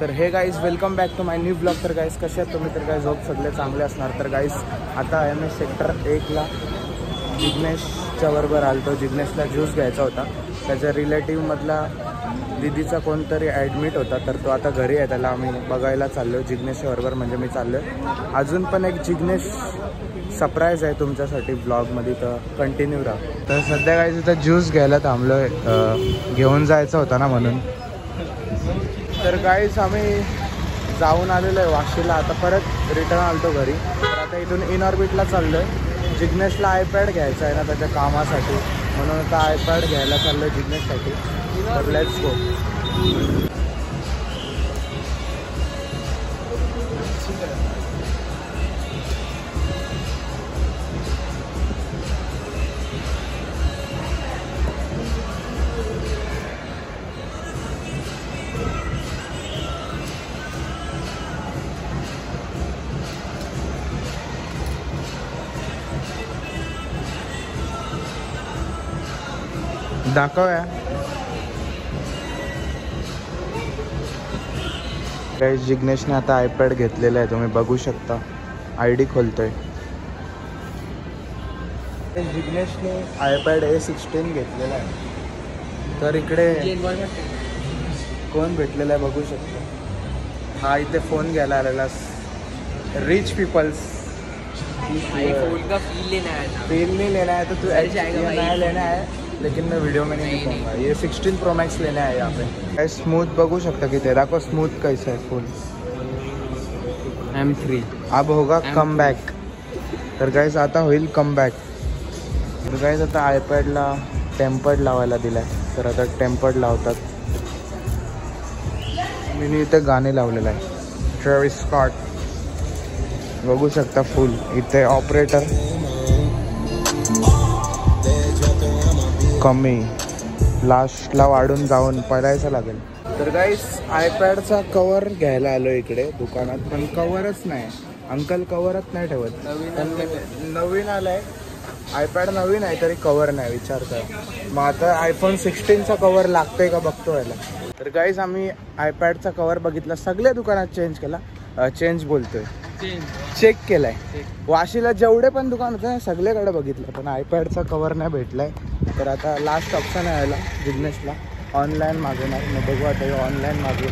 तर हे guys welcome back to my new blog. तर गाईज कसे आहेत तुम्ही? तर गाईज होप सगळे चांगले असणार. तर गाईज आता MS सेक्टर 1ला जिग्नेशच्या बरोबर आलतो. जिग्नेशला ज्यूस घ्यायचा होता. त्याच्या रिलेटिव्हमधला दिदीचा कोणतरी ॲडमिट होता, तर तो आता घरी आहे. त्याला आम्ही बघायला चाललो जिग्नेशच्या बरोबर, म्हणजे मी चाललो आहे. अजून पण एक जिग्नेश सरप्राईज आहे तुमच्यासाठी ब्लॉगमध्ये, तर कंटिन्यू राहा. तर सध्या गाईज इथं ज्यूस घ्यायला थांबलो आहे, घेऊन जायचं होता ना म्हणून. तर गाईज आम्ही जाऊन आलेलो आहे वाशीला. आता परत रिटर्न आलतो घरी. तर आता इथून इनऑर्बिटला चाललो आहे. जिग्नेशला आयपॅड घ्यायचा आहे ना त्याच्या कामासाठी, म्हणून आता आयपॅड घ्यायला चाललो आहे जिग्नेशसाठी. तर लेट्स गो. दाखव या काही. जिग्नेशने आता आयपॅड घेतलेला आहे, तुम्ही बघू शकता. ID खोलतोय. जिग्नेशने आयपॅड A16 घेतलेला आहे. तर इकडे कोण भेटलेला आहे बघू शकतो. हा इथे फोन घ्यायला आलेला. रिच पीपल्स फोन का फील नहीं लेना है तो तू नया लेना है, लेकिन मैं वीडियो में नहीं दिखाऊंगा. ये 16 Pro Max लेना है यहाँ पे. स्मूथ बघू शकता कि तेरा को स्मूथ कैसा है फुल. M3 अब होगा कम बॅक. तर गाइस आता होईल कम बॅक. तर गाइस आता आयपॅडला टेम्पर्ड लावायला दिलाय, तर आता टेम्पर्ड लावतात. मी इथे गाणे लावलेलं आहे. ट्रेव्हिस स्कॉट बघू शकता फुल. इथे ऑपरेटर कमी, लास्टला वाढून जाऊन पडायचं लागेल. तर गाईस आयपॅडचा कवर घ्यायला आलो इकडे दुकानात, पण कवरच नाही. अंकल कवरच नाही ठेवत. नवीन आलाय आयपॅड, नवीन आहे तरी कवर नाही. विचार करा. मग आता iPhone 16चा कवर लागतोय का बघतो याला. तर गाईस आम्ही आयपॅडचा कवर बघितला, सगळ्या दुकानात चेंज केला. चेक केलाय. वाशीला जेवढे पण दुकान होते ना सगळ्याकडे बघितलं, पण आयपॅडचा कवर नाही भेटलाय. तर आता लास्ट ऑप्शन आहे याला जिग्नेशला ऑनलाईन मागवणार. मग बघू आता ऑनलाईन मागवू.